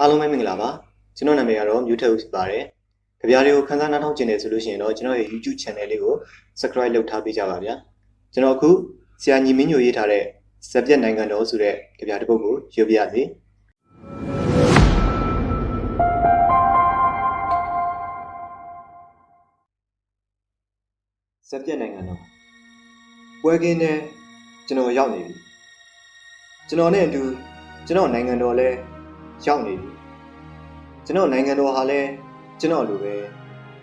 အားလုံးပဲမင်္ဂလာပါကျွန်တော်နာမည်ကတော့မျိုးထက်ဦးဖြစ်ပါတယ်ကြပြားတွေကိုခန်းစားနားထောင်ကျင်နေဆိုလို့ရှိရင်တော့ကျွန်တော်ရဲ့ YouTube channel လေးကို subscribe လုပ်ထားပေးကြပါဗျာကျွန်တော်အခုဆရာညီမင်းညိုရေးထားတဲ့ဇက်ပြက်နိုင်ငံတော်ဆိုတဲ့ကြပြားတစ်ပုဒ်ကိုရွတ်ပြရစီဇက်ပြက်နိုင်ငံတော်ပွဲကင်းနဲ့ကျွန်တော်ရောက်နေပြီကျွန်တော်နဲ့အတူကျွန်တော်နိုင်ငံတော်လည်းရောက်နေပြီကျွန်တော်နိုင်ငံတော်ဟာလည်းကျွန်တော်လိုပဲ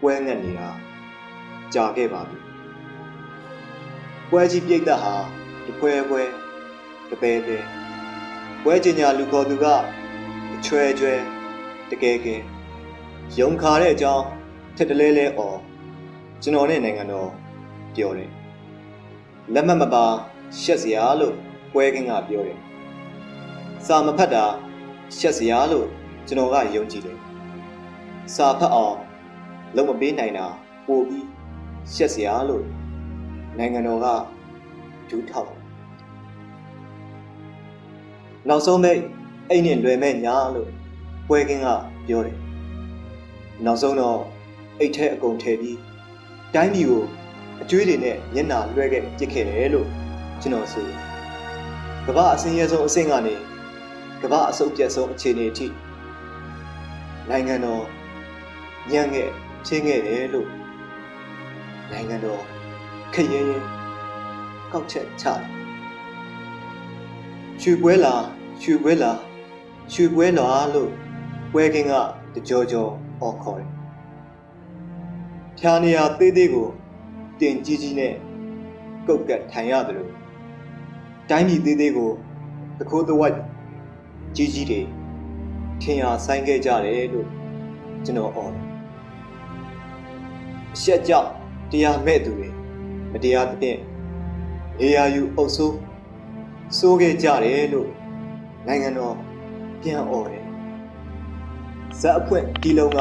ပွဲငတ်နေတာကြာခဲ့ပါပြီပွဲကြီးပြိတ္တဟာတပွဲပွဲတပဲပဲပွဲကျင်ညာလူခေါ်သူကအချွဲချွဲတကယ်ကဲရုံခါတဲ့အကြောင်းထက်တလဲလဲအော်ကျွန်တော်နဲ့နိုင်ငံတော်ပြောတယ်လက်မှတ်မပါရှက်စရာလို့ပွဲကင်းကပြောတယ်စာမဖတ်တာရှက်စရာလို့ကျွန်တော်ကယုံကြည်တယ်စာဖတ်အောင်လုံးမပေးနိုင်တာပို့ပြီးရှက်စရာလို့နိုင်ငံတော်ကဒူးထောက်နောက်ဆုံးပဲအိမ်နဲ့လွယ်မဲ့ညာလို့ပွဲကင်းကပြောတယ်နောက်ဆုံးတော့အိတ်ထဲအကုန်ထည့်ပြီးတိုင်းပြည်ကိုအကျွေးတွေနဲ့မျက်နှာလွှဲခဲ့ပြစ်ခဲ့တယ်လို့ကျွန်တော်ဆိုကမ္ဘာအစင်းရဲဆုံးအဆင့်ကနေကမ္ဘာအဆုတ်ပြတ်ဆုံးအခြေအနေအထိနိုင်ငံတော်ညံ့ခဲ့ချင်းခဲ့တယ်လို့နိုင်ငံတော်ခရဲရဲကောက်ချက်ချတယ်ရွှေပွဲလာရွှေပွဲလာရွှေပွဲလာလို့ပွဲကင်းကကြောကြောအော်ခေါ်တယ်ဖြာနေရသေးသေးကိုတင်ကြီးကြီးနဲ့ကုတ်ကတ်ထိုင်ရတယ်လို့တိုင်းပြည်သေးသေးကိုတခိုးတဝက်ကြီးကြီးတွေထင်ရဆိုင်ခဲ့ကြတယ်လို့ကျွန်တော်အော်တယ်အရှက်ကြောက်တရားမဲ့သူတွေမတရားသဖြင့်နေရာယူအုပ်စိုးခဲ့ကြတယ်လို့နိုင်ငံတော်ပြန်အော်တယ်ဇက်အဖွင့်ဒီလုံးက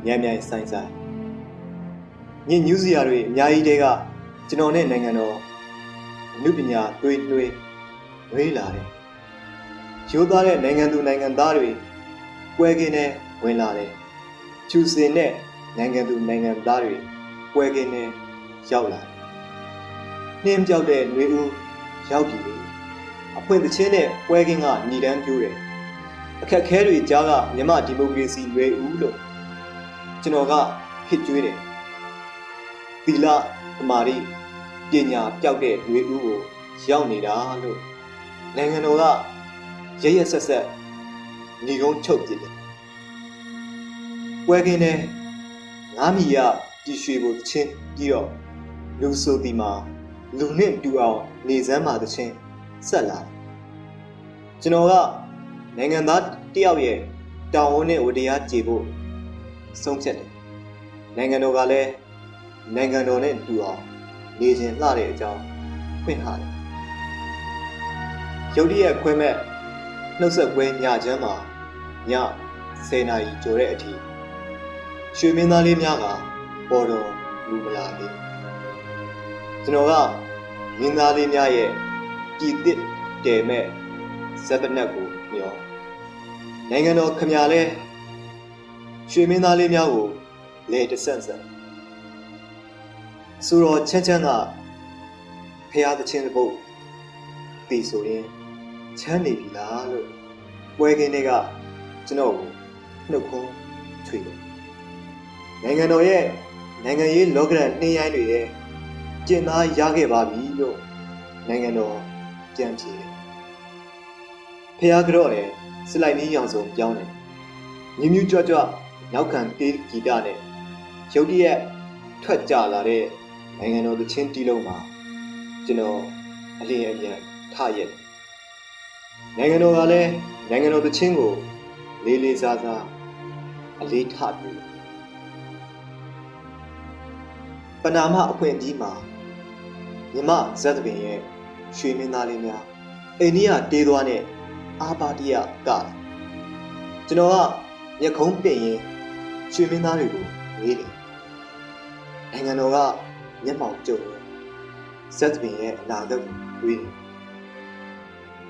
မြိုင်မြိုင်ဆိုင်ဆိုင်ညညူးစရာတွေအများကြီးတဲကကျွန်တော်နဲ့နိုင်ငံတော်အမှုပညာတွေးဝေးလာတယ်ရိုးသားတဲ့နိုင်ငံသူနိုင်ငံသားတွေပွဲကင်းနဲ့ဝင်လာတယ်ကျူစင်နဲ့နိုင်ငံသူနိုင်ငံသားတွေပွဲကင်းနဲ့ရောက်လာနှင်းပြောက်တဲ့ຫນွေဦးရောက်ပြီလေအဖွင့်သချင်းနဲ့ပွဲကင်းကညီတန်းပြိုးတယ်အခက်ခဲတွေကြားကမြမဒီမိုကရေစီຫນွေဦးလို့ကျွန်တော်ကဖြစ်ကြွေးတယ်သီလသမာဓိပညာပြောက်တဲ့ຫນွေဦးကိုရောက်နေတာလို့နိုင်ငံတော်ကရရဆက်ဆက်ညီကုန်းချုပ်ပြစ်တယ်ပွဲကင်းနဲ့ငါးမီရပြည်ရွှေကိုတချင်းပြီးတော့လူဆိုဒီမှာလူနဲ့တူအောင်နေစမ်းပါတချင်းဆက်လာကျွန်တော်ကနိုင်ငံသားတယောက်ရဲ့တောင်းဝန်နဲ့ဝတရားကြေဖို့ဆုံးဖြတ်တယ်နိုင်ငံတော်ကလည်းနိုင်ငံတော်နဲ့တူအောင်နေခြင်းလှတဲ့အကြောင်းဖွင့်ထားတယ်ရုတ်တရက်ခွဲမဲ့နှုတ်ဆက်ပွဲညချမ်းမှာည10နာရီကျော်တဲ့အထိရွှေမင်းသားလေးများကပေါ်တော်လူမလာသေးကျွန်တော်ကမင်းသားလေးများရဲ့ကြည်တစ်တဲမဲ့ဇက်ပနက်ကိုမျောနိုင်ငံတော်ခမရလဲရွှေမင်းသားလေးများကိုလေတဆန့်ဆန့်ဆိုတော့ချမ်းချမ်းကဖះသချင်းတစ်ပုတ်တီဆိုရင်ချမ်းနေပြီလားလို့ပွဲကင်းတွေကကျွန်တော်ကိုနှုတ်ခွန်းချွေတယ်နိုင်ငံတော်ရဲ့နိုင်ငံရေးလောကရန်နှင်းရိုင်းတွေရဲ့ကျင့်သားရခဲ့ပါပြီလို့နိုင်ငံတော်ပြန်ပြေတယ်ဖះကြော့တယ်စလိုက်နီးရောင်စုံပြောင်းတယ်မြူးမြူးကြွကြွနောက်ခံတေးဂီတနဲ့ရုတ်တရက်ထွက်ကြလာတဲ့နိုင်ငံတော်သချင်းတီးလုံးမှာကျွန်တော်အလင်းအမြန်ထရက်နိုင်ငံတော်ကလည်းနိုင်ငံတော်သချင်းကိုလေးလေးစားစားအလေးထားပြီးပနာမအဖွင့်ပြီးမှာမြမဇက်သပင်ရဲ့ရွှေမင်းသားလေးများအိန္ဒိယတေးသွားနဲ့အာပါတိယကကျွန်တော်ကမျက်ခုံးပင့်ရင်ရွှေမင်းသားတွေကိုဝေးတယ်နိုင်ငံတော်ကမျက်မှောင်ကျုံဇက်သပင်ရဲ့အနာဂတ်ကိုဝေးတယ်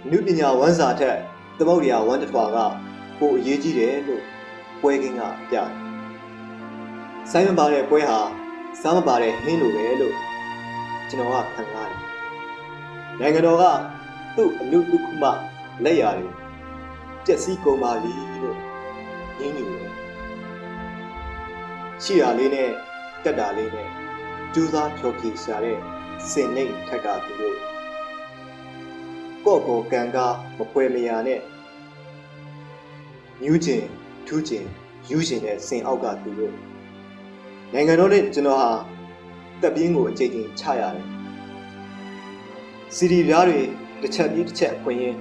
နုပညာဝန်းစာထက်သမုဒ္ဒရာဝန်းတထွာက ပိုအရေးကြီးတယ်လို့ပွဲကင်းကပြတယ်။ဆိုင်မပါတဲ့ပွဲဟာစားမပါတဲ့ဟင်းလိုပဲလို့ကျွန်တော်ကခံစားတယ်။နိုင်ငံတော်ကသူ့အမှုတစ်ခုမှလက်ရာတွေပျက်စီးကုန်ပါပြီလို့ညင်းညူတယ်။ရှိတာလေးနဲ့တက်တာလေးနဲ့ကျူးစားဖြောဖြေရှာတဲ့စင်နှိမ်ထက်ကသူတို့ကော့ကောကန်ကမပွဲမရနဲ့ညူးကျင်ထူးကျင်ယူကျင်တဲ့စင်အောက်ကသူတို့နိုင်ငံတော်နဲ့ကျွန်တော်ဟာတပ်ပြင်းကိုအကြိမ်ကြိမ်ချရတယ်စီဒီပြားတွေတစ်ချက်ပြီးတစ်ချက်ခွင်ရင်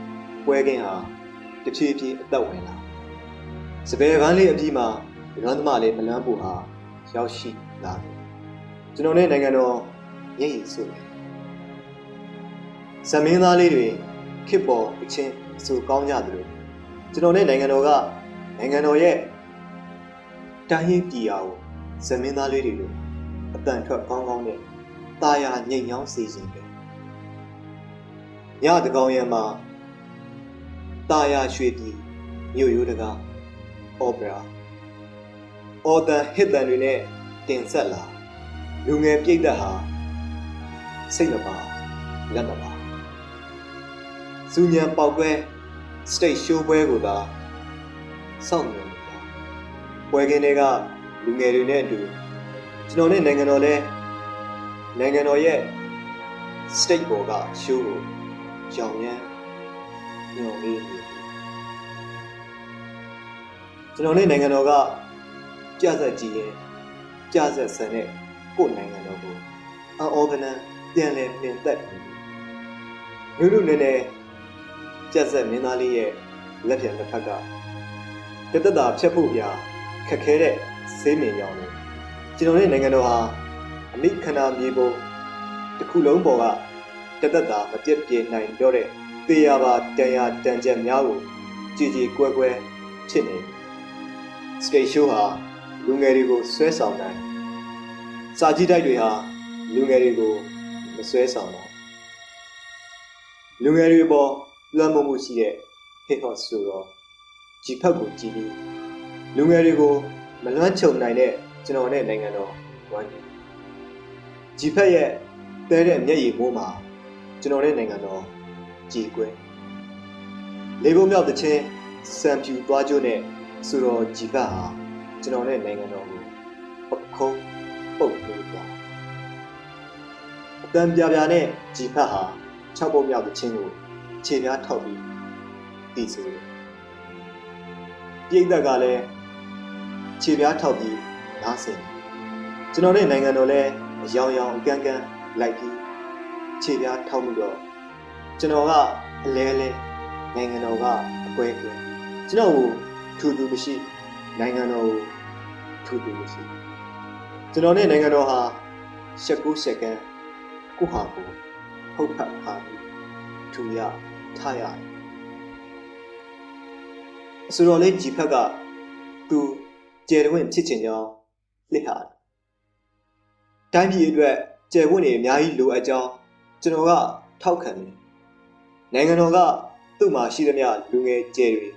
ပွဲကင်းဟာတဖြည်းဖြည်းအသက်ဝင်လာစပယ်ပန်းလေးအပြီးမှာလွမ်းသမားလေးမလွမ်းဖို့ဟာရောက်ရှိလာတယ်ကျွန်တော်နဲ့နိုင်ငံတော်ညည်ရည်ဆိုတယ်ဇမင်းသားလေးတွေခစ်ပေါ်အချင်းအဆူကောင်းကြတယ်လို့ကျွန်တော်နဲ့နိုင်ငံတော်ကနိုင်ငံတော်ရဲ့တိုင်းရင်းပြည်ရာကိုဇမင်းသားလေးတွေလို့အတန်ထွက်ကောင်းကောင်းနဲ့တာယာညိတ်ညောင်းစီစဉ်တယ်ညတကောင်ရံမှာတာယာရွှေပြည်မြို့ရိုးတကားအော်ပရာအော်တန်ဟစ်တန်တွေနဲ့တင်ဆက်လာလူငယ်ပြိတ်သက်ဟာစိတ်မပါလက်မပါစူညံပေါက်ကွဲစတိတ်ရှိုးပွဲကိုသာစောင့်နေနေတာပွဲကင်းတွေကလူငယ်တွေနဲ့အတူကျွန်တော်နဲ့နိုင်ငံတော်လဲနိုင်ငံတော်ရဲ့စတိတ်ဘော်ကရှိုးကိုရောင်ရမ်းညှော်လေးနေကျွန်တော်နဲ့နိုင်ငံတော်ကကြဆက်ကြည့်ရင်ကြဆက်ဆန်တဲ့ကိုယ်နိုင်ငံတော်ကိုအော်ဂနန်ပြန်လဲပြင်သက်လူလူနဲ့နဲ့ကြဆက်မင်းသားလေးရဲ့လက်ပြန်တစ်ဖက်ကတသက်တာဖြတ်ဖို့ပြခက်ခဲတဲ့ဆေးမင်ရောင်တွေကျွန်တော်ရဲ့နိုင်ငံတော်ဟာအမိခန္ဓာမြေပုံတစ်ခုလုံးပေါ်ကတသက်တာမပြတ်ပြေနိုင်တော့တဲ့တေရပါတန်ရာတန်ချက်များကိုကြည်ကြည်ကွဲကွဲဖြစ်နေစတေရှိုးဟာလူငယ်တွေကိုဆွဲဆောင်နိုင်စာကြည့်တိုက်တွေဟာလူငယ်တွေကိုမဆွဲဆောင်တော့လူငယ်တွေပေါ်လွှမ်းမိုးမှုရှိတဲ့ hip hop ဆိုတော့ဂျီဖက်ကိုကြည့်ပြီးလူငယ်တွေကိုမလွှမ်းခြုံနိုင်တဲ့ကျွန်တော်နဲ့နိုင်ငံတော်ဝိုင်းဂျီဖက်ရဲ့တဲတဲ့မျက်ရည်မိုးမှာကျွန်တော်နဲ့နိုင်ငံတော်ကြည်ကွဲလေးဘုံမြောက်တဲ့ချင်းစံဖြူသွားကျိုးနဲ့ဆိုတော့ဂျီဖက်ဟာကျွန်တော်နဲ့နိုင်ငံတော်ကိုပခုံးပုတ်လို့သွားအတန်ပြပြနဲ့ဂျီဖက်ဟာ6ပုံမြောက်တဲ့ချင်းကိုခြေပြားထောက်ပြီးတည်ဆိုတယ်ပြိတ္တကလည်းခြေပြားထောက်ပြီးနားဆင်ကျွန်တော်နဲ့နိုင်ငံတော်လည်းအယောင်ယောင်အကန်းကန်းလိုက်ပြီးခြေပြားထောက်မှုတော့ကျွန်တော်ကအလဲလဲနိုင်ငံတော်ကအကွဲကွဲကျွန်တော်ကိုထူထူမရှိနိုင်ငံတော်ကိုထူထူမရှိကျွန်တော်နဲ့နိုင်ငံတော်ဟာရှက်ကူးရှက်ကန်းကိုဟာကိုဟုတ်ဖတ်ပါပြီးထူရထားရတယ်ဆိုတော့လေဂျီဖက်ကသူကျယ်ဝင့်ဖြစ်ချင်ကြောင်းလှစ်ဟာတိုင်းပြည်အတွက်ကျယ်ဝင့်နေအများကြီးလိုအပ်ကြောင်းကျွန်တော်ကထောက်ခံတယ်နိုင်ငံတော်ကသူ့မှာရှိသမျှလူငယ်ကျယ်တွေ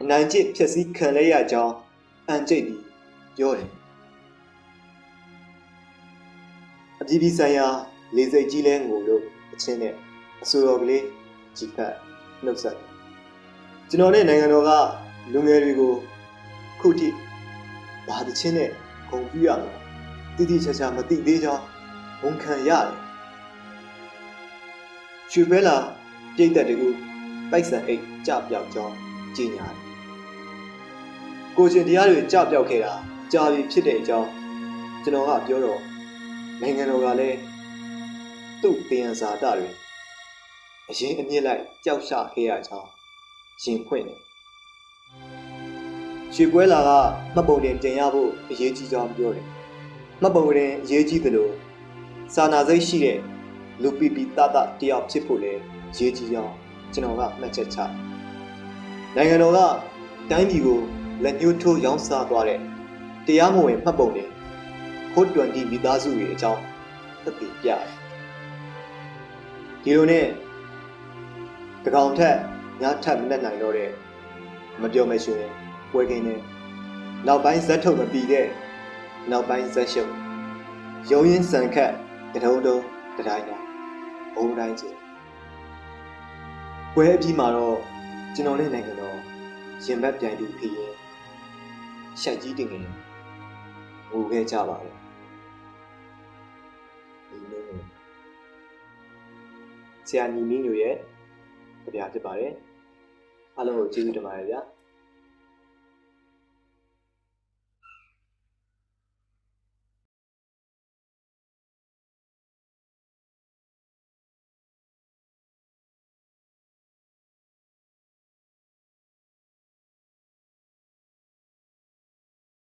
အနိုင်ကျင့်ဖြစ်စည်းခံလဲရကြောင်းအန်ကျိတ်ပြီးပြောတယ်အပြည်ပြည်ဆိုင်ရာလေစိတ်ကြီးလဲငိုလို့အချင်းနဲ့အဆိုတော်ကလေးဂျီဖက်နှုတ်ဆက်ကျွန်တော်နဲ့နိုင်ငံတော်ကလူငယ်တွေကိုခုထိဘာတချင်းနဲ့ဂုံပြရမှာတိတိကျကျမသိသေးကြောင်းဝန်ခံရတယ်ရွှေဘဲလာပြိတ်သက်တကူပိုက်ဆံအိတ်ကြပြောက်ကြောင်းကြီးညာတယ်ကိုရှင်တရားတွေကြပြောက်ခဲ့တာကြာပြီဖြစ်တဲ့အကြောင်းကျွန်တော်ကပြောတော့နိုင်ငံတော်ကလည်းသူ့တရားစာတတွေအရင်အမြင့်လိုက်ကြောက်ရှခဲ့ရကြောင်းရင်ဖွင့်တယ်ရွှေပွဲလာကမှတ်ပုံတင်တင်ရဖို့အရေးကြီးကြောင်းပြောတယ်မှတ်ပုံတင်အရေးကြီးသလိုစာနာစိတ်ရှိတဲ့လူပီပီတတတယောက်ဖြစ်ဖို့လည်းရေးကြီးကြောင်းကျွန်တော်ကမှတ်ချက်ချနိုင်ငံတော်ကတိုင်းပြည်ကိုလက်ညှိုးထိုးရောင်းစားသွားတဲ့တရားမဝင်မှတ်ပုံတင်ခိုးတွန်တီမိသားစုတွေအကြောင်းသက်သေပြတယ်ဒီလိုနဲ့တကောင်ထက်ညထက်မနဲ့နိုင်တော့တဲ့ မပြောမရှင်ပွဲကင်းနဲ့နောက်ပိုင်းဇက်ထုတ်မပြီးတဲ့နောက်ပိုင်းဇက်ရှုပ်ရုံရင်းစံခတ်တထုံးတုံးတတိုင်းတိုင်းဘုံတိုင်းကျပွဲအပြီးမှာတော့ကျွန်တော်နဲ့နိုင်ငံတော်ရင်ဘတ်ပြိုင်သူဖြစ်ရင်ရှက်ကြီးတင်ငယ်ငိုခဲ့ကြပါတယ်ဒီနေ့ဆရာညီမင်းတို့ရဲ့ကြပြဖြစ်ပါတယ်အားလုံးကိုကျေးဇူးတင်ပါတယ်ဗျာ